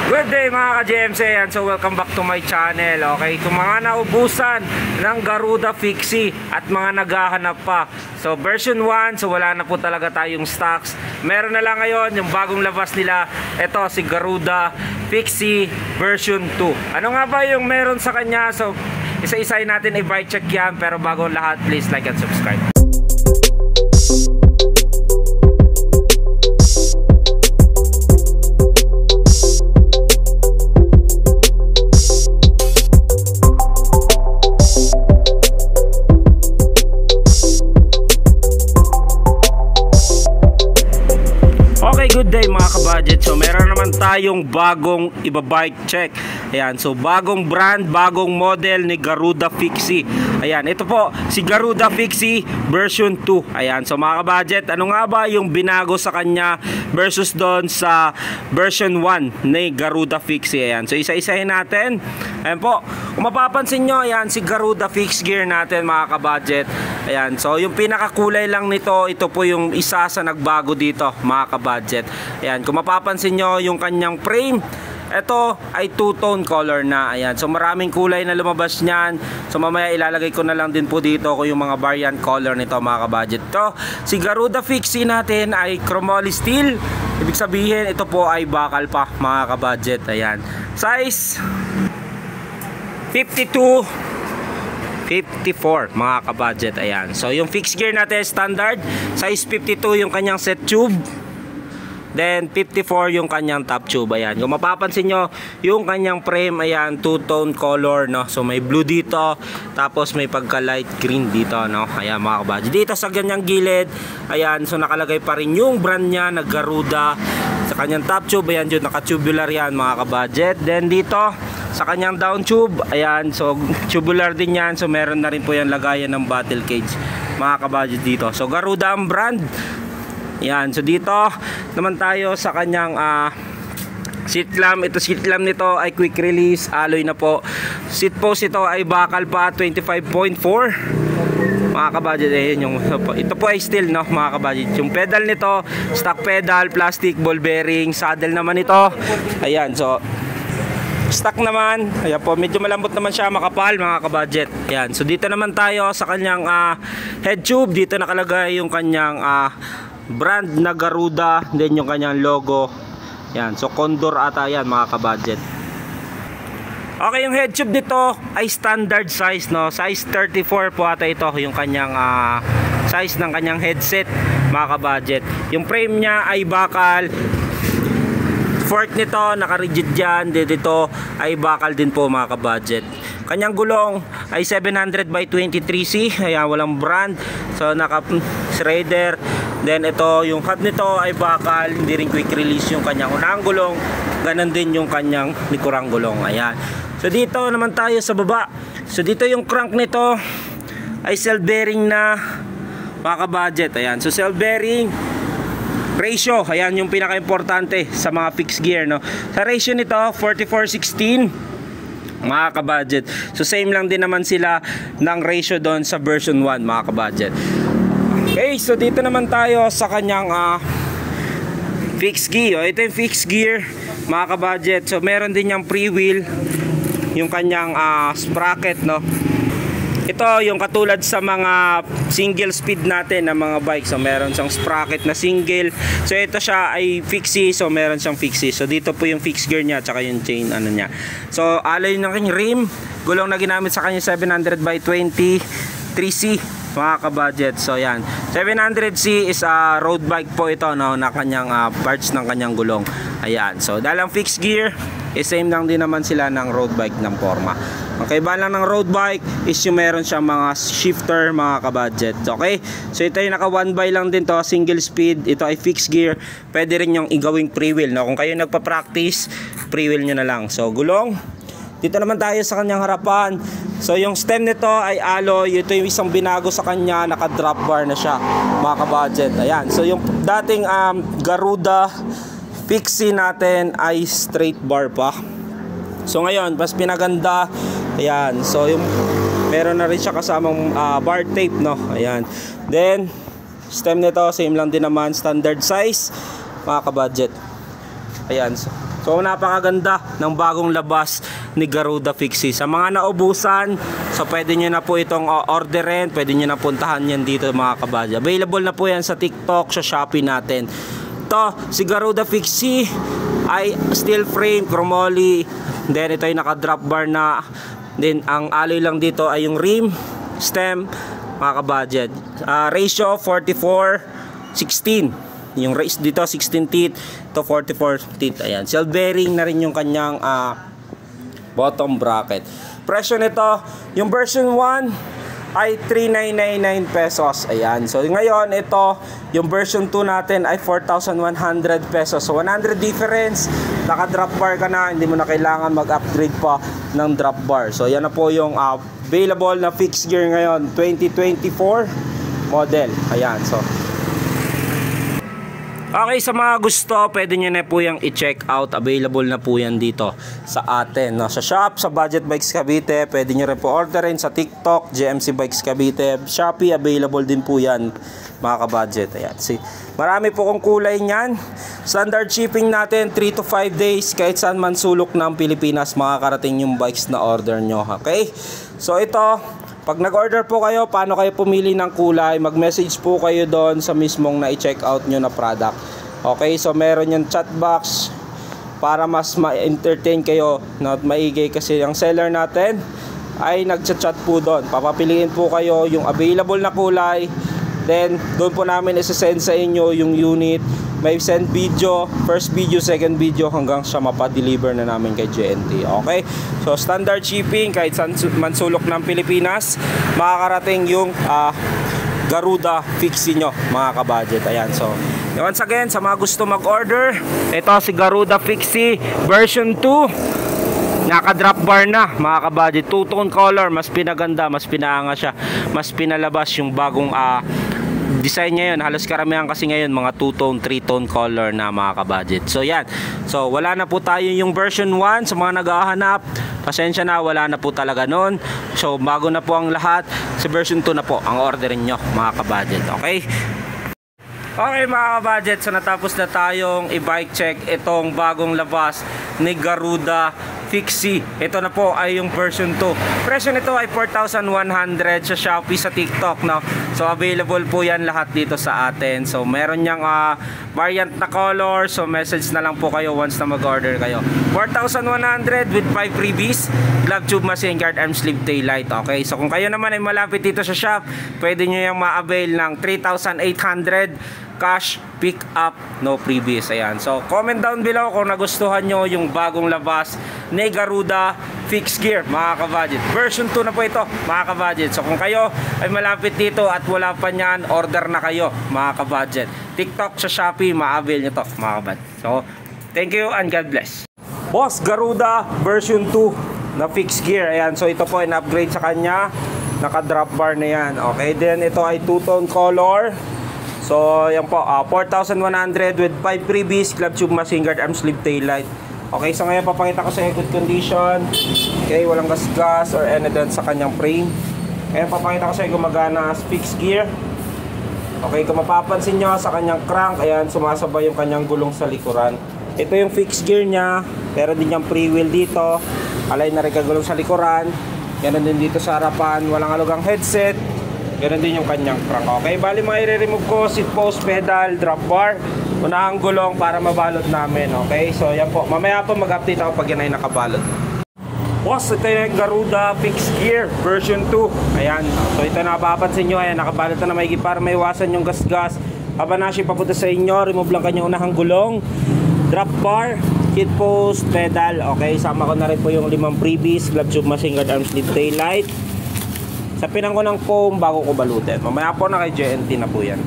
Good day mga ka-GMC, and so welcome back to my channel. Okay, kung mga naubusan ng Garuda Fixie at mga naghahanap pa, so version 1, so wala na po talaga tayong stocks. Meron na lang ngayon yung bagong labas nila. Ito si Garuda Fixie version 2. Ano nga ba yung meron sa kanya? So isa-isahin natin, i-buy check yan. Pero bago lahat, please like and subscribe. Good day mga kabudget. So meron naman tayong bagong iba-bike check. Ayan, so bagong brand, bagong model ni Garuda Fixie. Ayan, ito po si Garuda Fixie version 2. Ayan, so mga kabudget, ano nga ba yung binago sa kanya versus doon sa version 1 ni Garuda Fixie? Ayan, so isa-isahin natin. Ayan po, kung mapapansin nyo, ayan si Garuda Fixed Gear natin mga kabudget. Ayan, so yung pinakakulay lang nito, ito po yung isa sa nagbago dito mga kabudget. Ayan, kung mapapansin nyo yung kanyang frame, ito ay two-tone color na. Ayan, so maraming kulay na lumabas niyan. So mamaya ilalagay ko na lang din po dito kung yung mga variant color nito mga kabudget. Ito, si Garuda Fixie natin ay chromoly steel. Ibig sabihin, ito po ay bakal pa mga kabudget. Ayan, size 52 54 mga kabudget. Ayan, so yung fixed gear natin standard size 52 yung kanyang set tube, then 54 yung kanyang top tube. Ayan, kung mapapansin nyo yung kanyang frame, ayan, two-tone color, no? So may blue dito, tapos may pagka light green dito, no? Ayan mga kabudget, dito sa ganyang gilid, ayan, so nakalagay pa rin yung brand nya na Garuda sa kanyang top tube. Ayan, yun, naka-tubular yan mga kabudget. Then dito sa kanyang down tube, ayan, so tubular din yan. So meron na rin po yan lagayan ng battle cage mga kabudget dito. So Garuda ang brand. Ayan, so dito naman tayo sa kanyang seat clamp. Ito seat clamp nito ay quick release alloy na po. Seat post ito ay bakal pa 25.4 mga kabudget. Ayan, yung, ito po ay steel, no mga kabudget. Yung pedal nito stock pedal, plastic ball bearing. Saddle naman ito, ayan, so stock naman. Ayan po, medyo malambot naman siya, makapal mga kabudget. Ayan, so dito naman tayo sa kanyang head tube. Dito nakalagay yung kanyang brand na Garuda, then yung kanyang logo. Ayan, so Condor ata yan mga kabudget. Okay, yung head tube dito ay standard size, no? Size 34 po ata ito yung kanyang size ng kanyang headset mga kabudget. Yung frame nya ay bakal. Fork nito naka-rigid dyan. Dito ay bakal din po mga kabudget. Kanyang gulong ay 700 by 23C. Ayan, walang brand. So naka-shredder. Then ito, yung hub nito ay bakal. Hindi rin quick release yung kanyang unang gulong. Ganon din yung kanyang likurang gulong. Ayan. So dito naman tayo sa baba. So dito yung crank nito ay cell bearing na mga kabudget. Ayan, so cell bearing ratio, ayan yung pinaka-importante sa mga fixed gear, no? Sa ratio nito 44:16 mga kabudget. So same lang din naman sila ng ratio doon sa version 1 mga kabudget. Okay, so dito naman tayo sa kanyang fixed gear. Ito yung fixed gear mga kabudget. So meron din yung pre-wheel, yung kanyang sprocket, no? Ito yung katulad sa mga single speed natin na mga bike. So meron siyang sprocket na single. So ito siya ay fixie. So meron siyang fixie. So dito po yung fixed gear niya, tsaka yung chain ano niya. So alloy ng kanyang rim, gulong na ginamit sa kanya 700 by 23C mga kabudget. So yan, 700C is a road bike po ito, no, na kanyang parts ng kanyang gulong. Ayan, so dalang fixed gear, same lang din naman sila ng road bike ng forma. Ang kaibahan lang ng road bike is yung meron siyang mga shifter mga kabudget. Okay, so ito yung naka 1x lang din to, single speed. Ito ay fixed gear. Pwede rin yung igawing pre-wheel, no? Kung kayo nagpa-practice, pre-wheel nyo na lang. So gulong, dito naman tayo sa kanyang harapan. So yung stem nito ay alloy. Ito yung isang binago sa kanya, naka drop bar na siya mga kabudget. Ayan, so yung dating Garuda Fixie natin ay straight bar pa. So ngayon, mas pinaganda. Ayan, so yung meron na rin siya kasamang bar tape, no? Ayan. Then stem nito same lang din naman, standard size mga kabudget. Ayan. So napakaganda ng bagong labas ni Garuda Fixie. Sa mga naubusan, so pwede nyo na po itong orderin, pwede nyo na puntahan yan dito mga kabadya. Available na po yan sa TikTok, sa Shopee natin. Ito, si Garuda Fixie ay steel frame, chromoly. Then ito ay naka-drop bar na. Then ang alloy lang dito ay yung rim, stem, mga kabadya. Ratio 44:16. Yung race dito 16 teeth, to 44 teeth. Ayan, self bearing na rin yung kanyang bottom bracket. Presyo nito, yung version 1 ay 3,999 pesos. Ayan, so ngayon ito, yung version 2 natin ay 4,100 pesos. So 100 difference, naka drop bar ka na, hindi mo na kailangan mag-upgrade pa ng drop bar. So yan na po yung available na fixed gear ngayon, 2024 model. Ayan, so okay, sa mga gusto, pwede nyo na po yung i-check out. Available na po yan dito sa atin. No? Sa shop, sa Budget Bikes Cavite, pwede nyo rin po orderin sa TikTok, GMC Bikes Cavite. Shopee, available din po yan, mga kabudget. Ayan. Marami po kong kulay niyan. Standard shipping natin, 3 to 5 days. Kahit saan man sulok ng Pilipinas, makakarating yung bikes na order nyo. Okay? So ito, pag nag-order po kayo, paano kayo pumili ng kulay, mag-message po kayo doon sa mismong na-check out nyo na product. Okay, so meron yung chat box para mas ma-entertain kayo, not maigay, kasi ang seller natin ay nag-chat po doon. Papapiliin po kayo yung available na kulay, then doon po namin isa-send sa inyo yung unit. May send video, first video, second video, hanggang siya mapa-deliver na namin kay JNT. Okay? So standard shipping, kahit saan man sulok ng Pilipinas, makakarating yung Garuda Fixie nyo, mga kabudget. Ayan, so once again, sa mga gusto mag-order, ito si Garuda Fixie version 2. Naka-drop bar na, mga kabudget. Two-tone color, mas pinaganda, mas pinaanga siya, mas pinalabas yung bagong design niya yun. Halos karamihan kasi ngayon mga 2-tone, 3-tone color na, mga kabudget. So yan, so wala na po tayo yung version 1. Sa mga naghahanap, pasensya na, wala na po talaga nun. So bago na po ang lahat, sa version 2 na po ang orderin nyo, mga kabudget. Okay? Okay, mga kabudget, so natapos na tayong i-bike check itong bagong labas ni Garuda Fixie. Ito na po ay yung version 2. Presyo nito ay 4,100 sa Shopee, sa TikTok, no? So available po yan lahat dito sa atin. So meron niyang variant na color. So message na lang po kayo once na mag-order kayo. 4,100 with 5 freebies, glove tube, machine guard, arm sleeve, tail light. Okay, so kung kayo naman ay malapit dito sa shop, pwede nyo yung ma-avail ng 3,800 cash pick up, no previous. Ayan, so comment down below kung nagustuhan nyo yung bagong labas ni Garuda Fixed Gear, mga kabudget. Version 2 na po ito, mga kabudget. So kung kayo ay malapit dito at wala pa nyan, order na kayo, mga kabudget. TikTok, sa Shopee, ma-avail nyo to, mga kabudget. So thank you and God bless. Boss, Garuda version 2 na fixed gear. Ayan, so ito po ay na-upgrade sa kanya, naka drop bar na yan. Okay, then ito ay two-tone color. So yan po, 4,100 with 5 freebies, glove tube, machine guard, arm sleeve, tail light. Okay, so ngayon papakita ko sa inyo good condition. Okay, walang gas-gas or any dent sa kanyang frame. Ngayon papakita ko sa inyo gumagana as fixed gear. Okay, kung mapapansin nyo sa kanyang crank, ayan, sumasabay yung kanyang gulong sa likuran. Ito yung fixed gear niya, pero din yung free wheel dito. Align na rin kagulong sa likuran. Ganun din dito sa harapan, walang halugang headset. Ganun din yung kanyang crank. Okay, bali mga i-remove ko, seat post, pedal, drop bar, unahang gulong para mabalot namin. Okay, so yan po, mamaya po mag-update ako pag yan ay nakabalot. Boss, ito yung Garuda Fixed Gear version 2. Ayan, so ito napapansin nyo, ayan, nakabalot na na maigi para maiwasan yung gas-gas. Habanashi papunta sa inyo, remove lang kanyang unahang gulong, drop bar, seat post, pedal. Okay, sama ko na rin po yung 5 freebies, glove tube, machine guard, arm sleeve, tail light. Sa pinang ko ng foam bago ko balutin. Mamaya po na kay JNT na po yan.